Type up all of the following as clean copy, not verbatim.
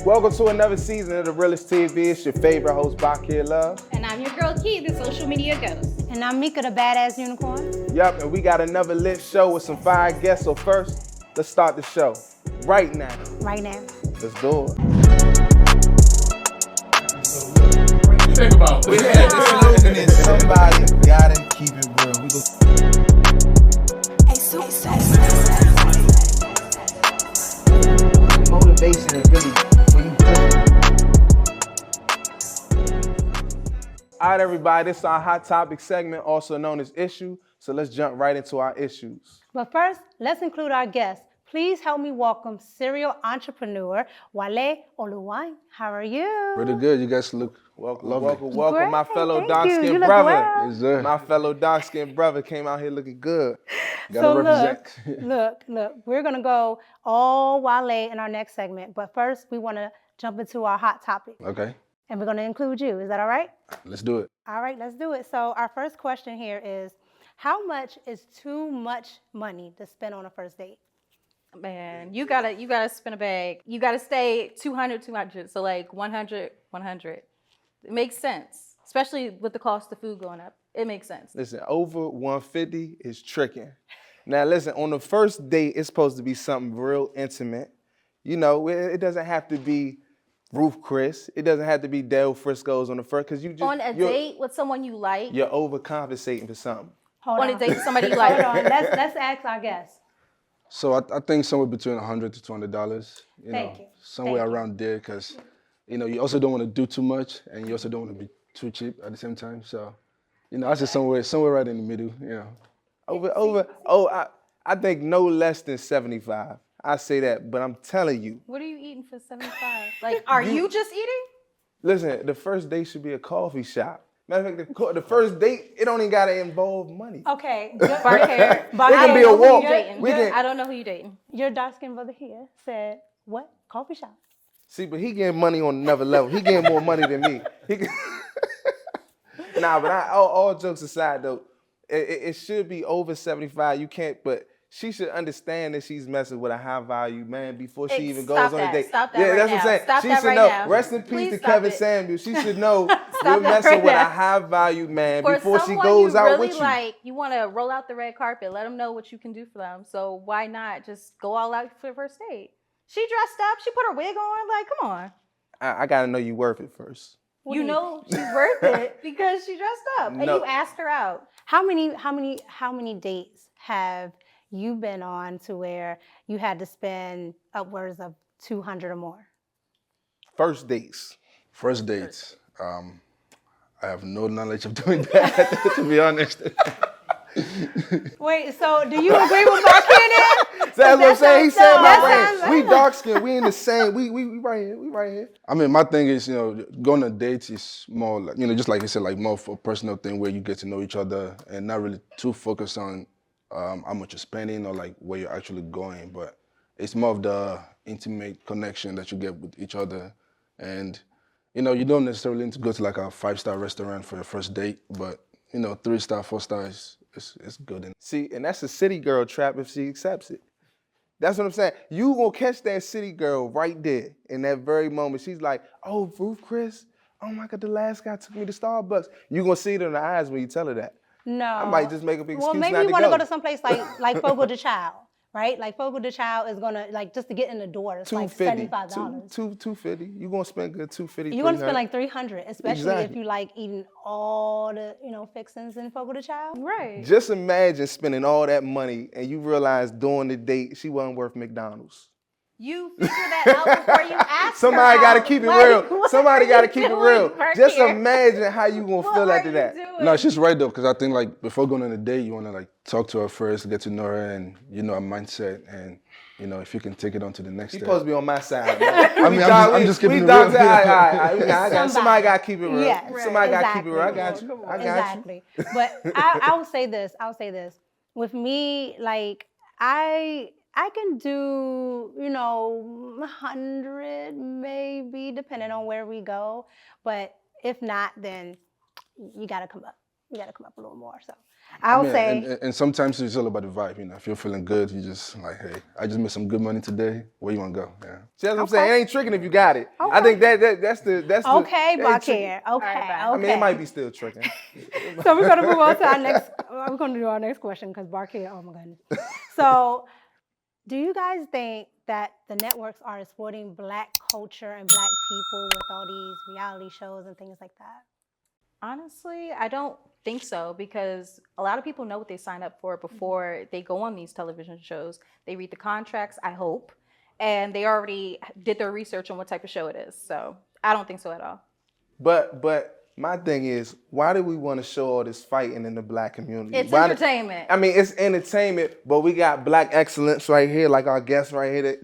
Welcome to another season of The Realest TV. It's your favorite host, Bakir Love. And I'm your girl, Key, the social media ghost. And I'm Mika, the badass unicorn. Yep, and we got another lit show with some fire guests. So first, let's start the show right now. Right now. Let's do it. Think about it. We had this slogan is somebody gotta keep it real. We go. Motivation is really when you All right, everybody, this is our Hot Topic segment, also known as Issue. So let's jump right into our issues. But first, let's include our guests. Please help me welcome serial entrepreneur Wale Olawoyin. How are you? Pretty good. You guys look Welcome, lovely. welcome, my Great, fellow thank you. dark-skinned You look brother. well. Yes, sir. My fellow dark-skinned brother came out here looking good. Gotta represent. Look, we're gonna go all Wale in our next segment. But first, we wanna jump into our hot topic. Okay, And we're gonna include you. Is that all right? let's do it. All right, let's do it. So our first question here is, how much is too much money to spend on a first date? Man, you gotta spin a bag. You gotta stay 200. So like 100. It makes sense, especially with the cost of food going up. It makes sense. Listen, over 150 is tricking. Now, listen, on the first date, it's supposed to be something real intimate. You know, it doesn't have to be Ruth Chris. It doesn't have to be Del Frisco's on the first, because On a date with someone you like, you're overcompensating for something. Hold on on. a date with somebody you like. Hold on. Let's ask our guests. So I think somewhere between $100 to $200. Thank you. Somewhere Thank you. around there, because you also don't want to do too much, and you also don't want to be too cheap at the same time. So, I say somewhere right in the middle. I think no less than 75. I say that, but I'm telling you. What are you eating for 75? Like, are you just eating? Listen, the first date should be a coffee shop. Matter of fact, the first date, it don't even gotta involve money. Okay. Bark hair. It can be a walk. I don't know who you dating. Your dark-skinned brother here said, what? Coffee shop? See, but he getting money on another level. He getting more money than me. Nah, but all jokes aside though, it should be over 75. You can't, but she should understand that she's messing with a high value man before she even goes on a date. Stop that yeah, right that's now. what I'm saying. Stop She that should right know. now. Rest in peace Please to stop Kevin it. Samuels. She should know you're that messing right with now. a high value man For before she someone goes you out really with you. like, you want to roll out the red carpet. Let them know what you can do for them. So why not just go all out for the first date? She dressed up. She put her wig on. Like, come on. I gotta know you worth it first. You know she's worth it because she dressed up and No. you asked her out. How many dates have you been on to where you had to spend upwards of 200 or more? First dates. First dates. I have no knowledge of doing that, to be honest. Wait, so do you agree with Barkir? That's what I'm saying. He said my sounds range. We dark skinned. We in the same. We right here. We right here. I mean, my thing is, going on dates is more like, just like you said, like more for a personal thing where you get to know each other and not really too focused on how much you're spending or like where you're actually going. But it's more of the intimate connection that you get with each other. And, you don't necessarily need to go to like a 5-star restaurant for your first date, but, 3-star, 4-star is good. See, and that's a city girl trap if she accepts it. That's what I'm saying. You gonna catch that city girl right there in that very moment. She's like, oh, Ruth Chris, oh my God, the last guy took me to Starbucks. You gonna see it in the eyes when you tell her that. No. I might just make a big excuse Well, maybe not you to want to go. go to some place like Fogo de Chao, right? Like Fogo de Chao is gonna, like, just to get in the door, it's like $250. $75. $250. You gonna spend good $250. You're gonna spend like $300, especially if Exactly. you like eating all the, fixings in Fogo de Chao. Right. Just imagine spending all that money and you realize during the date she wasn't worth McDonald's. You figure that out before you ask Somebody her gotta out. keep it Like, real. what Somebody are gotta you keep it doing, real. Barkir? Just imagine how you gonna What feel are after you that. doing? No, she's right though, because I think like before going on a date, you want to like talk to her first, get to know her, and her mindset, and if you can take it on to the next You're step. supposed to be on my side, man. I mean, I'm just keeping it real. Somebody got to keep it real. Yes, Somebody got to exactly. keep it real. I got you. I got you. Exactly. But I will say this. With me, like, I can do, 100 maybe, depending on where we go. But if not, then you gotta come up. you got to come up a little more. So I would say, and sometimes it's all about the vibe, you know. If you're feeling good, you just like, hey, I just made some good money today. Where you want to go? Yeah. See, that's what I'm saying. It ain't tricking if you got it. I Okay. think that's the okay, it ain't tricking. Bakir. Okay, bye. okay. I mean, it might be still tricking. So we're going to move on to our next, we're going to do our next question because Barkir, oh my goodness. So do you guys think that the networks are exploiting Black culture and Black people with all these reality shows and things like that? Honestly, I don't think so because a lot of people know what they sign up for before they go on these television shows. They read the contracts, I hope, and they already did their research on what type of show it is. So I don't think so at all. But my thing is, why do we want to show all this fighting in the Black community? It's Why entertainment. I mean, it's entertainment, but we got Black excellence right here, like our guests right here.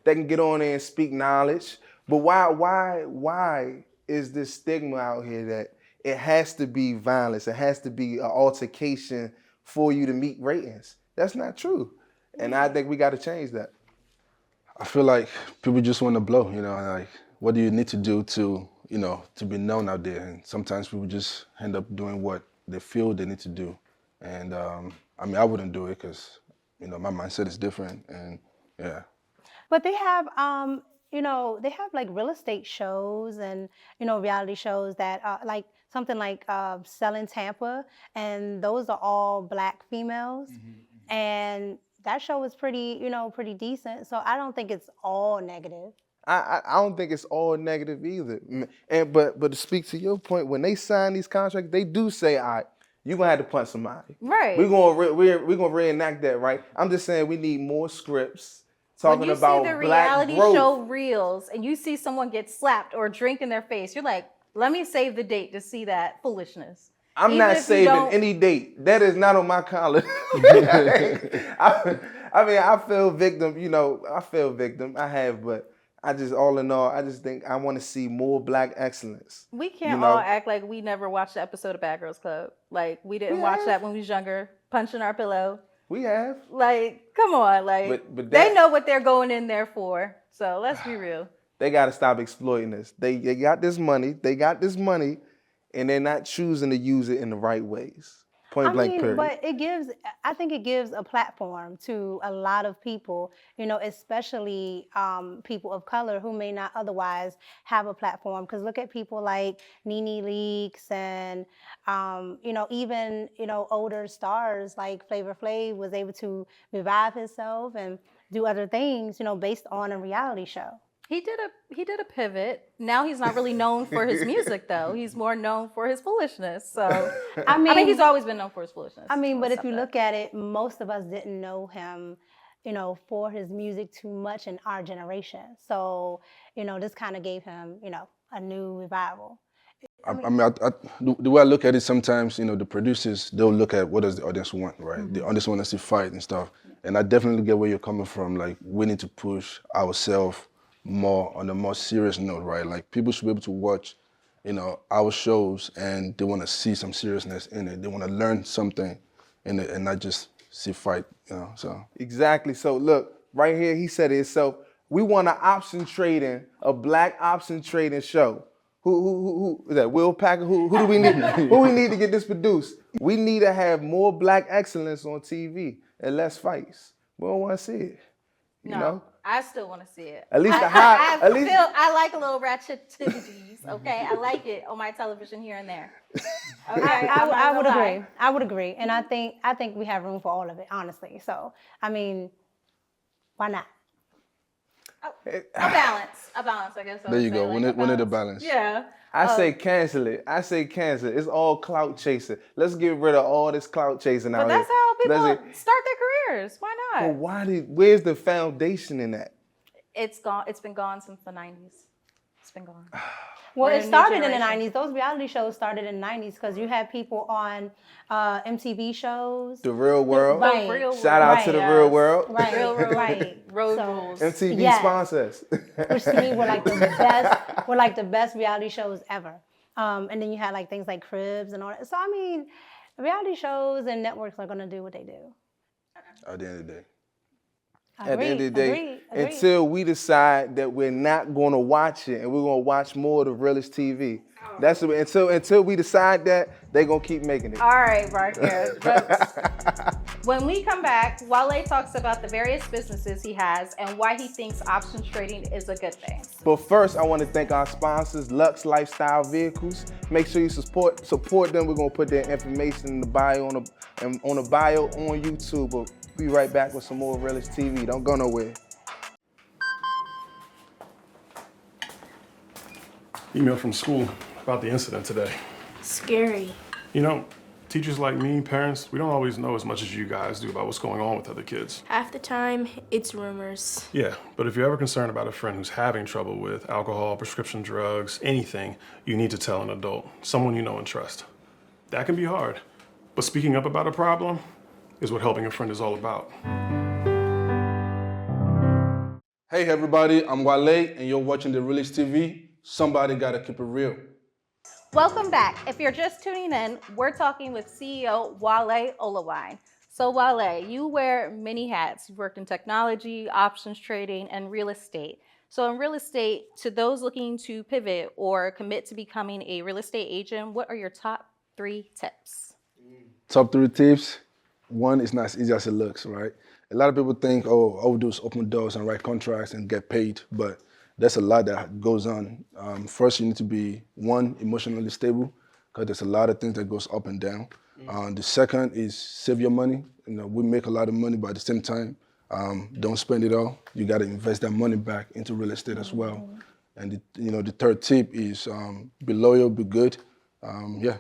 They can get on there and speak knowledge. But why is this stigma out here that it has to be violence, it has to be an altercation for you to meet ratings? That's not true, and I think we got to change that. I feel like people just want to blow, you know, like what do you need to do to, you know, to be known out there? And sometimes people just end up doing what they feel they need to do. And I mean, I wouldn't do it because, you know, my mindset is different and yeah. But they have, you know, they have like real estate shows and, you know, reality shows that like something like Selling Tampa, and those are all Black females. And that show is pretty, you know, pretty decent. So I don't think it's all negative. I don't think it's all negative either. And but to speak to your point, when they sign these contracts, they do say, all right, you're gonna have to punch somebody. Right. We're gonna reenact that, right? I'm just saying we need more scripts talking When you about see the Black reality growth. show reels and you see someone get slapped or a drink in their face, you're like, let me save the date to see that foolishness. I'm Even not if you saving don't- any date. That is not on my calendar. I mean, I feel victim, you know, I have, but I just, all in all, I just think I want to see more Black excellence. We can't you know? all act like we never watched the episode of Bad Girls Club. Like, we didn't watch that when we was younger, punching our pillow. We have. Like, come on. Like, But they that- know what they're going in there for. So let's be real. They got to stop exploiting this. They got this money, and they're not choosing to use it in the right ways. Point blank, period. But I think it gives a platform to a lot of people, you know, especially people of color who may not otherwise have a platform. Because look at people like Nene Leakes and, you know, even, you know, older stars like Flavor Flav was able to revive himself and do other things, you know, based on a reality show. He did a pivot. Now he's not really known for his music though. He's more known for his foolishness. So I mean he's always been known for his foolishness. I mean, but if you look at it, most of us didn't know him, you know, for his music too much in our generation. So, you know, this kind of gave him, you know, a new revival. I mean, the way I look at it, sometimes, you know, the producers, they'll look at what does the audience want, right? The audience want to see fight and stuff. And I definitely get where you're coming from. Like, we need to push ourselves more on a more serious note, right? Like, people should be able to watch, you know, our shows and they want to see some seriousness in it. They want to learn something in it and not just see fight, you know, so. Exactly. So look, right here, he said it himself. We want a Black option trading show. Who is that? Will Packer? Who do we need? Who we need to get this produced? We need to have more Black excellence on TV and less fights. We don't want to see it. You know? I still want to see it. At least I like a little ratchetivities, okay? I like it on my television here and there. Okay, I would agree. I would agree. And I think we have room for all of it, honestly. So, I mean, why not? A balance, I guess. There you go. We need a balance. Yeah. I say cancel it. It's all clout chasing. Let's get rid of all this clout chasing out But here. that's how people start their careers. Why not? But where's the foundation in that? It's gone. It's been gone since the 90s. It's been gone. Well, We're it a new started in the generation. 90s. Those reality shows started in the 90s because you had people on MTV shows. The Real World. Right. Real Shout out to the Real World. Right, Real World. right. Road So- rules. MTV Yes. sponsors. Which to me were like the best reality shows ever. And then you had like things like Cribs and all that. So I mean, reality shows and networks are gonna do what they do. At the end of the day. At the end of the day, Agreed. until we decide that we're not going to watch it and we're going to watch more of the realest TV. That's until we decide that, they gonna keep making it. All right, Marquez. But when we come back, Wale talks about the various businesses he has and why he thinks options trading is a good thing. But first, I want to thank our sponsors, Lux Lifestyle Vehicles. Make sure you support them. We're gonna put their information in the bio on the bio on YouTube. But be right back with some more Realist TV. Don't go nowhere. Email from school about the incident today. Scary. You know, teachers like me, parents, we don't always know as much as you guys do about what's going on with other kids. Half the time, it's rumors. Yeah, but if you're ever concerned about a friend who's having trouble with alcohol, prescription drugs, anything, you need to tell an adult, someone you know and trust. That can be hard, but speaking up about a problem is what helping a friend is all about. Hey everybody, I'm Wale and you're watching the Realist TV. Somebody gotta keep it real. Welcome back. If you're just tuning in, we're talking with CEO Wale Olawoyin. So Wale, you wear many hats. You've worked in technology, options trading, and real estate. So in real estate, to those looking to pivot or commit to becoming a real estate agent, what are your top 3 tips? Top 3 tips. One, it's not as easy as it looks, right? A lot of people think, oh, all we do is open doors and write contracts and get paid, but there's a lot that goes on. First, you need to be, one, emotionally stable, because there's a lot of things that goes up and down. The second is save your money. You know, we make a lot of money, but at the same time, don't spend it all. You got to invest that money back into real estate as well. And the third tip is be loyal, be good. Yeah.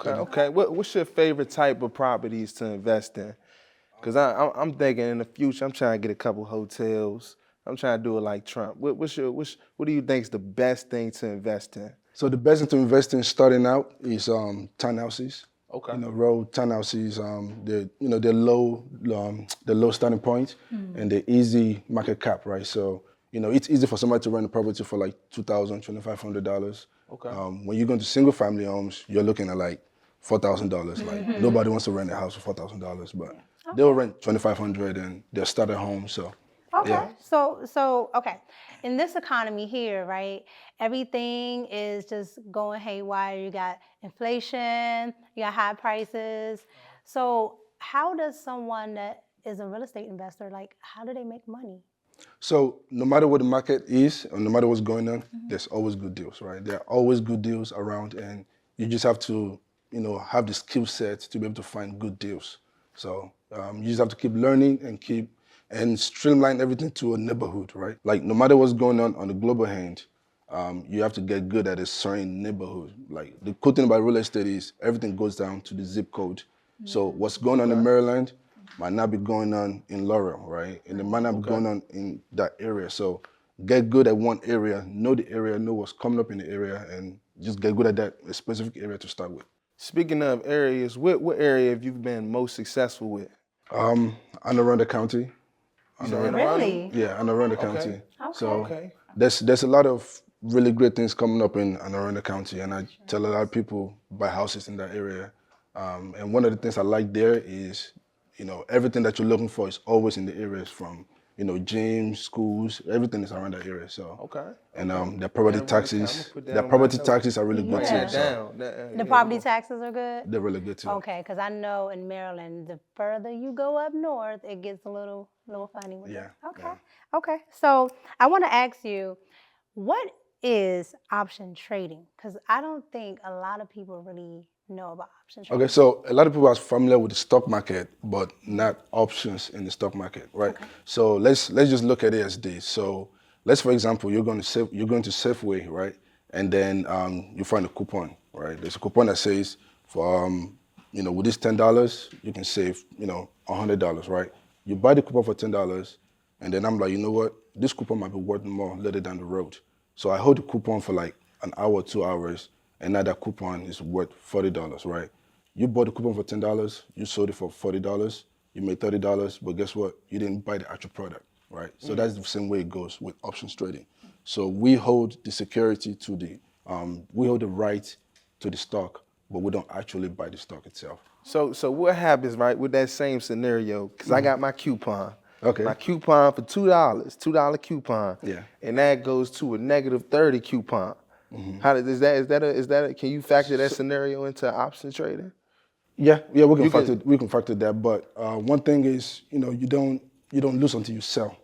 Okay. What's your favorite type of properties to invest in? Because I'm thinking in the future, I'm trying to get a couple hotels. I'm trying to do it like Trump. What do you think is the best thing to invest in? So the best thing to invest in starting out is townhouses. Okay. Road townhouses. They're low starting point, and they're easy market cap, right? So it's easy for somebody to rent a property for like $2,000, $2,500. Okay. When you go into single family homes, you're looking at like $4,000. Like nobody wants to rent a house for $4,000, but they'll rent $2,500 and they'll start at home. So. Okay. Yeah. So okay. In this economy here, right, everything is just going haywire. You got inflation, you got high prices. So how does someone that is a real estate investor, like, how do they make money? So no matter what the market is, or no matter what's going on, there's always good deals, right? There are always good deals around, and you just have to, have the skill set to be able to find good deals. So you just have to keep learning and streamline everything to a neighborhood, right? Like no matter what's going on the global hand, you have to get good at a certain neighborhood. Like the cool thing about real estate is everything goes down to the zip code. So what's going on in Maryland might not be going on in Laurel, right? And it might not be going on in that area. So get good at one area, know the area, know what's coming up in the area, and just get good at that specific area to start with. Speaking of areas, what area have you been most successful with? Anne Arundel County. Really? Yeah, Anne Arundel County. So Okay. there's a lot of really great things coming up in Anne Arundel County, and I tell a lot of people buy houses in that area. And one of the things I like there is, everything that you're looking for is always in the areas from, gyms, schools, everything is around that area. So Okay. and the property taxes, are really good too. So The property taxes are good? they're really good too. Okay, because I know in Maryland, the further you go up north, it gets a little funny with Yeah, it. Okay. Okay. So I want to ask you, what is option trading? Because I don't think a lot of people really know about option trading. Okay, so a lot of people are familiar with the stock market, but not options in the stock market, right? Okay. So let's just look at it as this. So let's, for example, you're going to Safeway, right? And then you find a coupon, right? There's a coupon that says for with this $10 you can save $100, right? You buy the coupon for $10, and then I'm like, you know what? This coupon might be worth more later down the road. So I hold the coupon for like an hour, 2 hours. And now that coupon is worth $40, right? You bought the coupon for $10, you sold it for $40, you made $30, but guess what? You didn't buy the actual product, right? So that's the same way it goes with options trading. So we hold the security to we hold the right to the stock, but we don't actually buy the stock itself. So what happens, right, with that same scenario? Because I got my coupon. Okay. My coupon for $2 coupon. Yeah. And that goes to a -30 coupon. Is that can you factor that scenario into option trading? Yeah, we can factor that. But one thing is, you don't lose until you sell,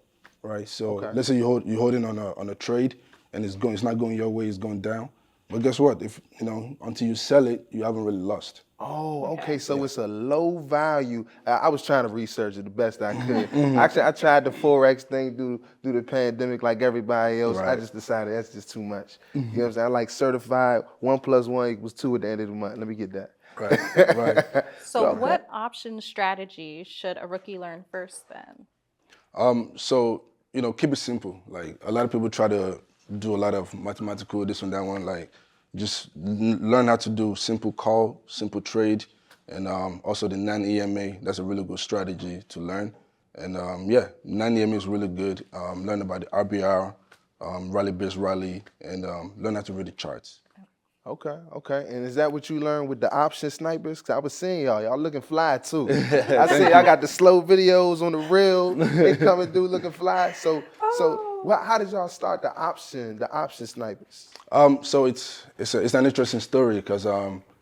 right? So Okay. let's say you're holding on a trade and it's not going your way, it's going down. But guess what? If until you sell it, you haven't really lost. Oh, okay. So it's a low value. I was trying to research it the best I could. Actually, I tried the Forex thing through the pandemic like everybody else. I Right. just decided that's just too much. You know what I'm saying? I like certified 1 + 1 = 2 at the end of the month. Let me get that. Right, right. So, what option strategy should a rookie learn first then? So keep it simple. Like a lot of people try to do a lot of mathematical this and that one. Like just learn how to do simple call, simple trade, and also the non-EMA. That's a really good strategy to learn. And non-EMA is really good. Learn about the RBR, rally-based rally, and learn how to read the charts. Okay. And is that what you learned with the option snipers? 'Cause I was seeing y'all looking fly too. I see y'all got the slow videos on the reel. They coming through looking fly. So how did y'all start the option snipers? So it's an interesting story because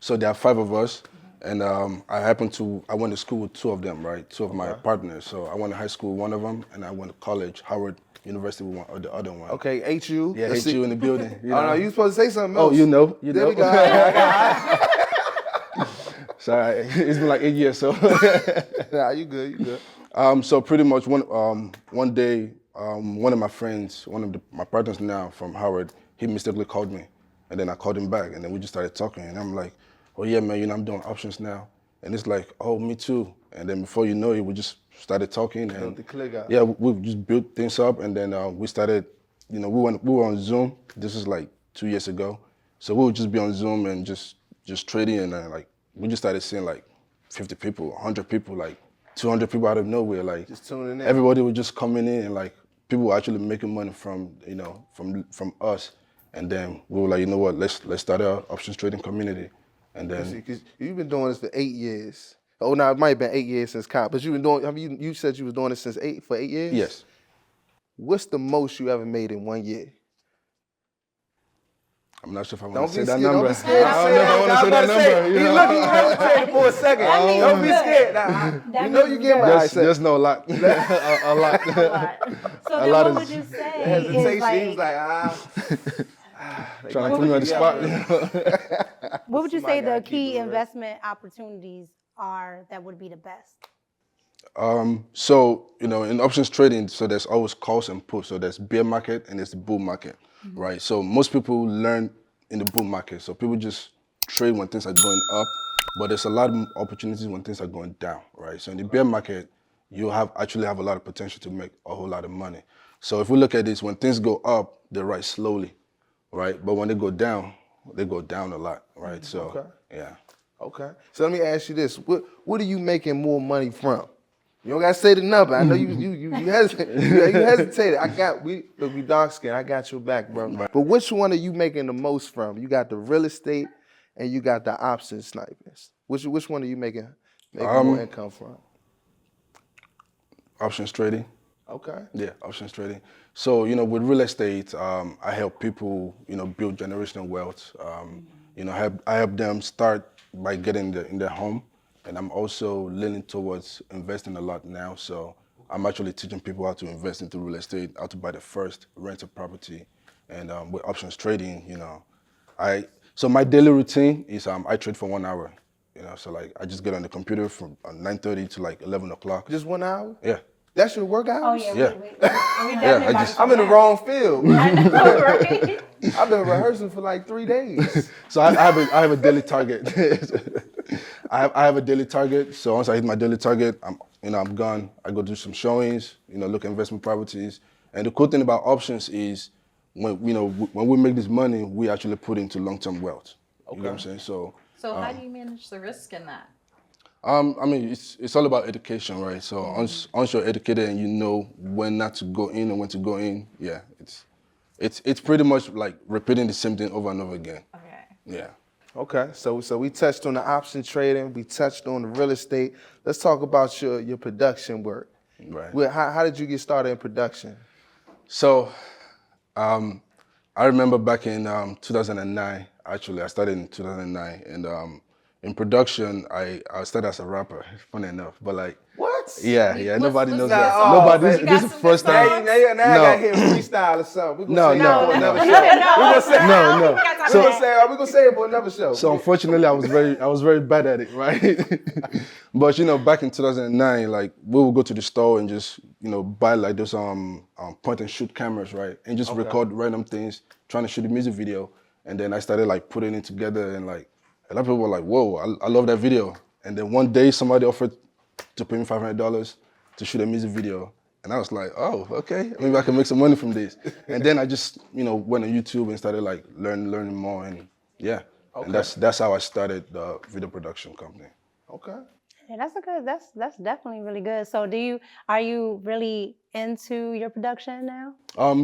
so there are 5 of us, and I went to school with 2 of them, right? 2 of my partners. So I went to high school with one of them, and I went to college, Howard University with the other one. Okay, HU. Yeah, Let's HU in the building. Oh no, you supposed to say something else. Oh, you know. There we go. Sorry, it's been like 8 years, so. Nah, you good. So pretty much one day, one of my friends, my partners now from Howard, he mistakenly called me, and then I called him back, and then we just started talking, and I'm like, oh yeah, man, I'm doing options now, and it's like, oh, me too, and then before you know it, we just started talking, and the click out. yeah, we just built things up, and then we started, we were on Zoom. This is like 2 years ago, so we would just be on Zoom and just trading, and like we just started seeing like 50 people, 100 people, like 200 people out of nowhere, like Just tuning in. everybody was just coming in, and like people were actually making money from from us, and then we were like, you know what, let's start our options trading community, and then Because you've been doing this for 8 years. Oh, no, it might have been 8 years since college, but you've been doing. You said you was doing it for 8 years. yes. What's the most you ever made in 1 year? I'm not sure if I want Don't to be say that scared. number. Don't be scared. I don't know if I want to say that number. He looking, he hesitated for a second. Don't be scared. Nah, you know you get my Just know a lot. a lot. So A then lot what is- would you say is hesitation. He like, was like, Trying to put me on the spot. what would you say Somebody the gotta keep key it real. investment opportunities are that would be the best? So, in options trading, so there's always calls and puts. So there's bear market and there's the bull market, right? So most people learn in the bull market. So people just trade when things are going up, but there's a lot of opportunities when things are going down, right? So in the bear market, you actually have a lot of potential to make a whole lot of money. So if we look at this, when things go up, they rise slowly, right? But when they go down a lot, right? So, yeah. okay. So let me ask you this: What are you making more money from? You don't gotta say the number. I know you hesitated. You hesitated. We dark skinned. I got your back, bro. Right. But which one are you making the most from? You got the real estate, and you got the option snipers. Which one are you making more income from? Options trading. Okay. Yeah, options trading. So, with real estate, I help people, build generational wealth. I help them start by getting in their home. And I'm also leaning towards investing a lot now. So I'm actually teaching people how to invest into real estate, how to buy the first rental property. And with options trading, so my daily routine is I trade for 1 hour. So like I just get on the computer from 9:30 to like 11 o'clock. Just 1 hour? Yeah. That's your work hours? Yeah. I'm in the wrong field. I know, right? I've been rehearsing for like 3 days. So I have a daily target. I have a daily target. So once I hit my daily target, I'm gone. I go do some showings, look at investment properties. And the cool thing about options is when we make this money, we actually put into long-term wealth. You know what I'm saying? So how do you manage the risk in that? it's all about education, right? So once you're educated and you know when not to go in and when to go in, yeah, it's pretty much like repeating the same thing over and over again. Okay. Yeah. Okay, so we touched on the option trading, we touched on the real estate. Let's talk about your production work. Right. How did you get started in production? So, I I remember back in 2009, actually, I started in 2009, and in production, I started as a rapper, funny enough, but like, What? yeah, nobody knows Nah, that. oh, Nobody, man. this You is got the some first good time. songs? Now I No. got here freestyle or something. We gonna No, save it for no, another no. show. We gonna save No. we So unfortunately, I was very bad at it, right? But you know, back in 2009, like we would go to the store and just buy like those point and shoot cameras, right, and just record random things, trying to shoot a music video, and then I started like putting it together, and like a lot of people were like, "Whoa, I love that video," and then one day somebody offered to pay me $500 to shoot a music video. And I was like, oh, okay, maybe I can make some money from this. And then I just, went on YouTube and started like learning more, and yeah. Okay. And that's how I started the video production company. Okay. Yeah, that's definitely really good. So are you really into your production now?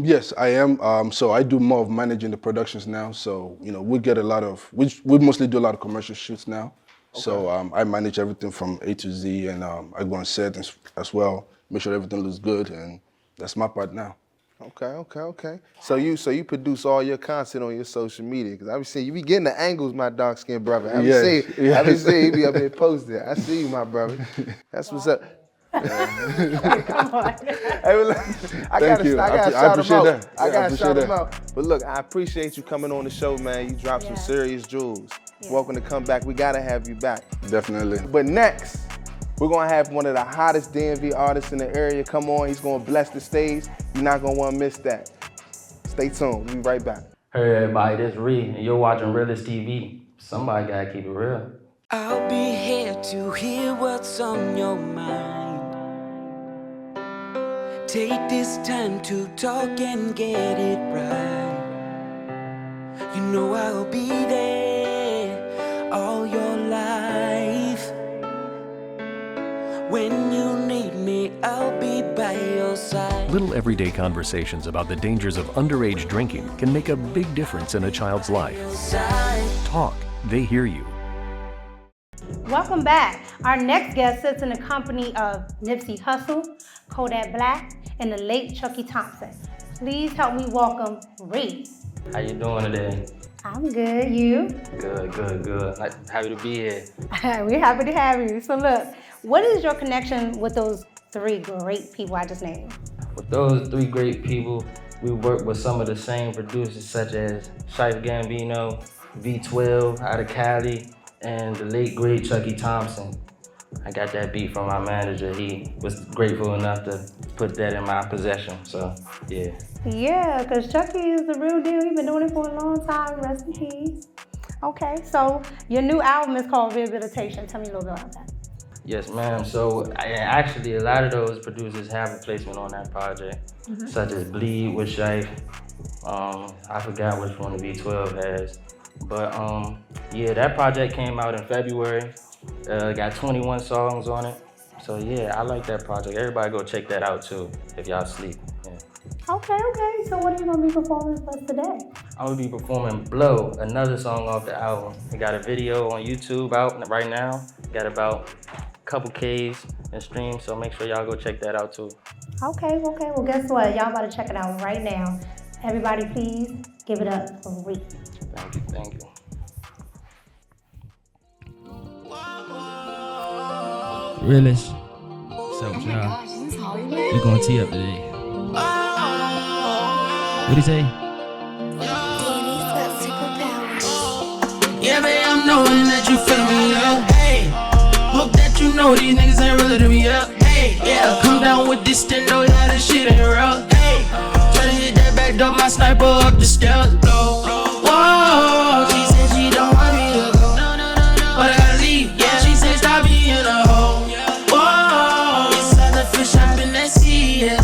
Yes, I am. So I do more of managing the productions now. So, we get we mostly do a lot of commercial shoots now. Okay. So I manage everything from A to Z, and I go on set as well, make sure everything looks good, and that's my part now. Okay. So you produce all your content on your social media, because I be seeing you be getting the angles, my dark skinned brother. I be seeing you be up there posted. I see you, my brother. That's what's up. Come on. I gotta shout him out. That. I gotta shout him out. But look, I appreciate you coming on the show, man. You dropped some serious jewels. Yeah. Welcome to come back. We gotta have you back. Definitely. But next, we're gonna have one of the hottest DMV artists in the area come on. He's gonna bless the stage. You're not gonna wanna miss that. Stay tuned, we'll be right back. Hey everybody, this Ree, and you're watching Realist TV. Somebody gotta keep it real. I'll be here to hear what's on your mind. Take this time to talk and get it right. You know I'll be there all your life. When you need me, I'll be by your side. Little everyday conversations about the dangers of underage drinking can make a big difference in a child's life. Talk, they hear you. Welcome back. Our next guest sits in the company of Nipsey Hussle, Kodak Black, and the late Chucky Thompson. Please help me welcome Ree. How you doing today? I'm good, you? Good. Like, happy to be here. We're happy to have you. So look, what is your connection with those three great people I just named? With those three great people, we work with some of the same producers such as Shife Gambino, V12 out of Cali, and the late great Chucky Thompson. I got that beat from my manager. He was grateful enough to put that in my possession, so yeah. Yeah, because Chucky is the real deal. He's been doing it for a long time. Rest in peace. Okay, so your new album is called Rehabilitation. Tell me a little bit about that. Yes, ma'am. So actually, a lot of those producers have a placement on that project, such as Bleed with Shife. I forgot which one the V12 has. But yeah, that project came out in February. Got 21 songs on it. So yeah, I like that project. Everybody go check that out too, if y'all sleep. Yeah. Okay. So what are you gonna be performing for us today? I'm gonna be performing Blow, another song off the album. We got a video on YouTube out right now. Got about a couple Ks in streams, so make sure y'all go check that out too. Okay. Well, guess what? Y'all about to check it out right now. Everybody, please give it up for Ree. Thank you. Realist. So, y'all, we gonna tee up today. What'd he say? Yeah, babe, I'm knowing that you feel me, yeah. Hey, hope that you know these niggas ain't really to me, yeah. Hey, yeah, come down with this stendo, yeah, this shit ain't real. Hey, try to hit that back door, my sniper up the stairs. Whoa, she said she don't want me to go, but I gotta leave. Yeah, she said stop being a hoe. Whoa, it's other fish up in that sea, yeah.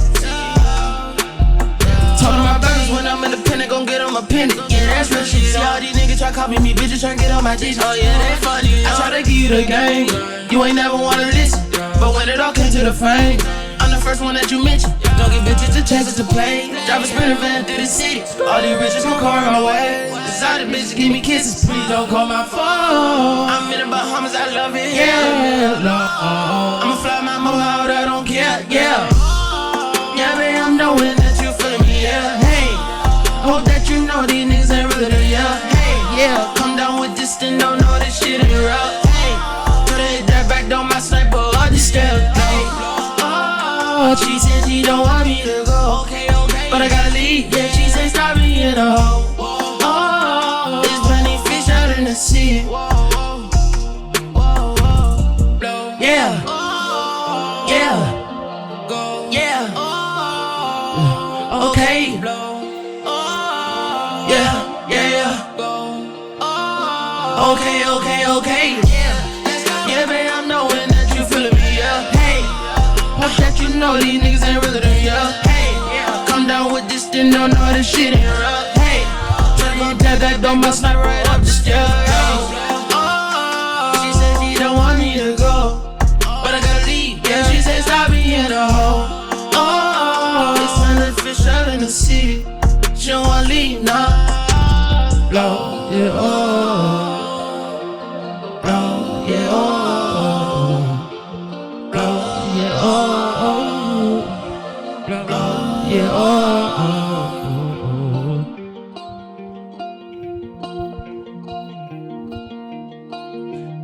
Talking my burgers when I'm in the pen, gon' get on my penny. Yeah, that's real shit. See all these niggas try copy me, bitches try get on my dick. Oh yeah, they funny. I try to give you the game, you ain't never wanna listen. But when it all came to the fame, I'm the first one that you mention. Don't give bitches the chances to play. Drive a Sprinter van through the city. All these riches gon' car away. Decided bitches give me kisses. Please don't call my phone. I'm in the Bahamas, I love it. Yeah, no. I'ma fly my mother out, I don't care. Yeah, babe, I'm knowing that you feeling me. Yeah, hey, hope that you know a hoe. Oh, there's plenty fish out in the sea. Yeah, yeah, yeah. Okay. Yeah, yeah, yeah. Okay. Yeah, babe, I'm knowing that you feeling me, yeah. Hey, hope that you know these niggas ain't realer than you. Hey, come down with this, then don't know this shit ain't real. Hey, tryna go tap that door, my snipe right up the stairs. She said she don't want me to go, but I gotta leave. Yeah, she said stop being a hoe. It's plenty fish out in the sea. She don't wanna leave, nah. Blow, yeah, blow, yeah, blow, yeah, blow, yeah,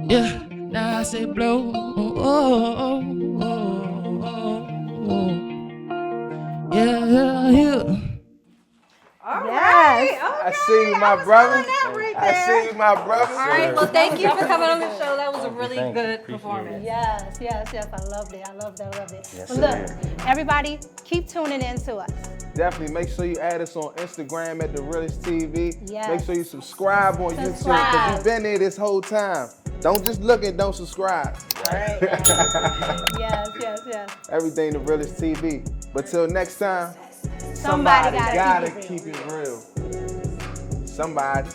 yeah. Now I say blow, yeah. All Yes. right. Okay. I see you, my brother. Right I there. see you, my brother. All right. Well, thank you for coming on the show. That was a really Thank you. good Appreciate performance. Yes. I loved it. Yes, Well, look, everybody, keep tuning in to us. Definitely make sure you add us on Instagram at The Realest TV. Yes. Make sure you subscribe on YouTube Subscribe. because you've been there this whole time. Don't just look and don't subscribe. All right. Yes. Everything The Realest TV. But till next time, Somebody gotta gotta keep it keep it real. Somebody.